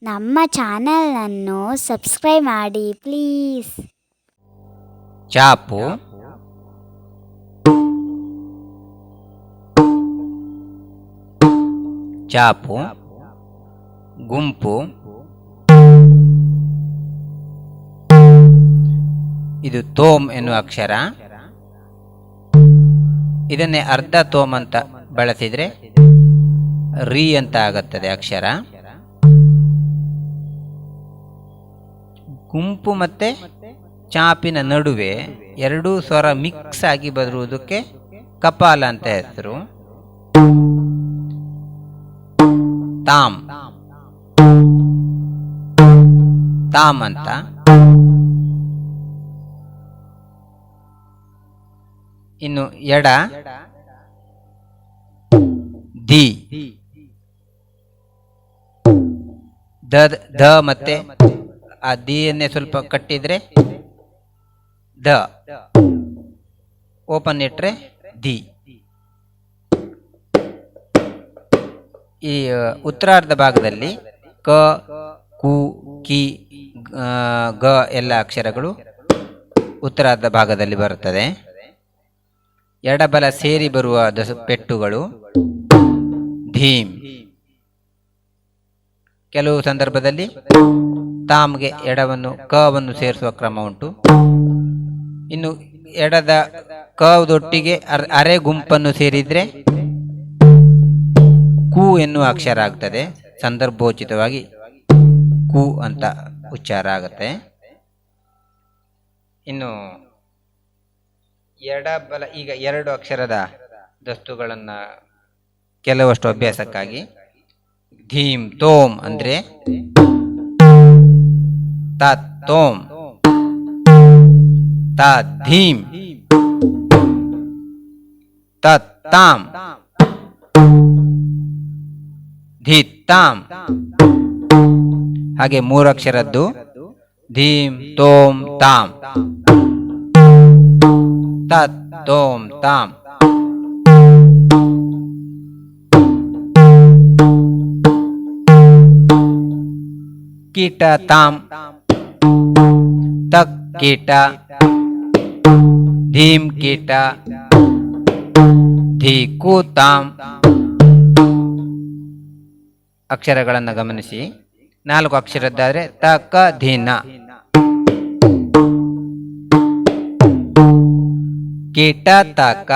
ನಮ್ಮ ಚಾನೆಲನ್ನು ಸಬ್ಸ್ಕ್ರೈಬ್ ಮಾಡಿ ಪ್ಲೀಸ್. ಚಾಪು, ಚಾಪು, ಗುಂಪು, ಇದು ತೋಮ್ ಎನ್ನುವ ಅಕ್ಷರ. ಇದನ್ನೇ ಅರ್ಧ ತೋಮ್ ಅಂತ ಬಳಸಿದ್ರೆ ರೀ ಅಂತ ಆಗುತ್ತದೆ ಅಕ್ಷರ. ಗುಂಪು ಮತ್ತೆ ಚಾಪಿನ ನಡುವೆ ಎರಡೂ ಸ್ವರ ಮಿಕ್ಸ್ ಆಗಿ ಬರುವುದಕ್ಕೆ ಕಪಾಲ ಅಂತ ಹೆಸರು. ತಾಮ್, ತಾಮ್ ಅಂತ. ಇನ್ನು ಎಡ ದಿ, ದ ಮತ್ತೆ ಆ ದಿಯನ್ನೇ ಸ್ವಲ್ಪ ಕಟ್ಟಿದ್ರೆ ದ, ಓಪನ್ ಇಟ್ರೆ ದಿ. ಈ ಉತ್ತರಾರ್ಧ ಭಾಗದಲ್ಲಿ ಕ, ಕು, ಕಿ, ಗ ಎಲ್ಲ ಅಕ್ಷರಗಳು ಉತ್ತರಾರ್ಧ ಭಾಗದಲ್ಲಿ ಬರುತ್ತದೆ. ಎಡಬಲ ಸೇರಿ ಬರುವ ಪೆಟ್ಟುಗಳು ಧೀಮ್. ಕೆಲವು ಸಂದರ್ಭದಲ್ಲಿ ತಾಮ್ಗೆ ಎಡವನ್ನು ಕವನ್ನು ಸೇರಿಸುವ ಕ್ರಮ ಉಂಟು. ಇನ್ನು ಎಡದ ಕದೊಟ್ಟಿಗೆ ಅರೆ ಗುಂಪನ್ನು ಸೇರಿದ್ರೆ ಕು ಎನ್ನುವ ಅಕ್ಷರ ಆಗ್ತದೆ. ಸಂದರ್ಭೋಚಿತವಾಗಿ ಕು ಅಂತ ಉಚ್ಚಾರ ಆಗುತ್ತೆ. ಇನ್ನು ಎಡಬಲ ಈಗ ಎರಡು ಅಕ್ಷರದ ದಸ್ತುಗಳನ್ನ ಕೆಲವಷ್ಟು ಅಭ್ಯಾಸಕ್ಕಾಗಿ ಧೀಮ್ ತೋಮ್ ಅಂದ್ರೆ ತತ್ ತೋಮ್, ತತ್ ಧೀಮ್, ತತ್ ತಾಮ್, ಧಿತ್ ತಾಮ್. ಹಾಗೆ ಮೂರಕ್ಷರದ್ದು ಧೀಮ್ ತೋಮ್ ತಾಮ್, ತತ್ ತೋಮ್ ತಾಮ್. ಕೀಟ ತಾಮ್, ತಕ್ ಕೀಟ, ಧೀಮ್ ಕೀಟ, ಧೀಕು ತಾಮ್. ಅಕ್ಷರಗಳನ್ನು ಗಮನಿಸಿ. 4 ಅಕ್ಷರದ್ದಾದ್ರೆ ತಕ ಧೀನ, ಕೀಟ ತಕ,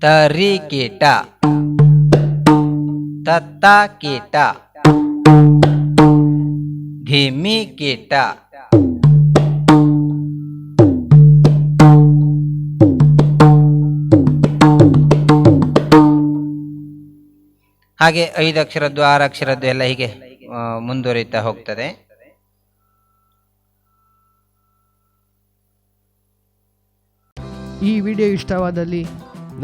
ತರಿ ಕೀಟ, ತತ್ತ ಕೀಟ, ಧೀಮಿ ಕೀಟ. ಹಾಗೆ 5 ಅಕ್ಷರದ್ದು 6 ಅಕ್ಷರದ್ದು ಎಲ್ಲ ಹೀಗೆ ಮುಂದುವರಿತಾ ಹೋಗ್ತದೆ. ಈ ವಿಡಿಯೋ ಇಷ್ಟವಾದಲ್ಲಿ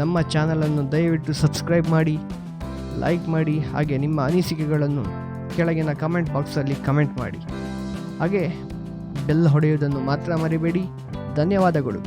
ನಮ್ಮ ಚಾನಲನ್ನು ದಯವಿಟ್ಟು ಸಬ್ಸ್ಕ್ರೈಬ್ ಮಾಡಿ, ಲೈಕ್ ಮಾಡಿ, ಹಾಗೆ ನಿಮ್ಮ ಅನಿಸಿಕೆಗಳನ್ನು ಕೆಳಗಿನ ಕಮೆಂಟ್ ಬಾಕ್ಸಲ್ಲಿ ಕಮೆಂಟ್ ಮಾಡಿ. ಹಾಗೆ ಬೆಲ್ ಹೊಡೆಯುವುದನ್ನು ಮಾತ್ರ ಮರಿಬೇಡಿ. ಧನ್ಯವಾದಗಳು.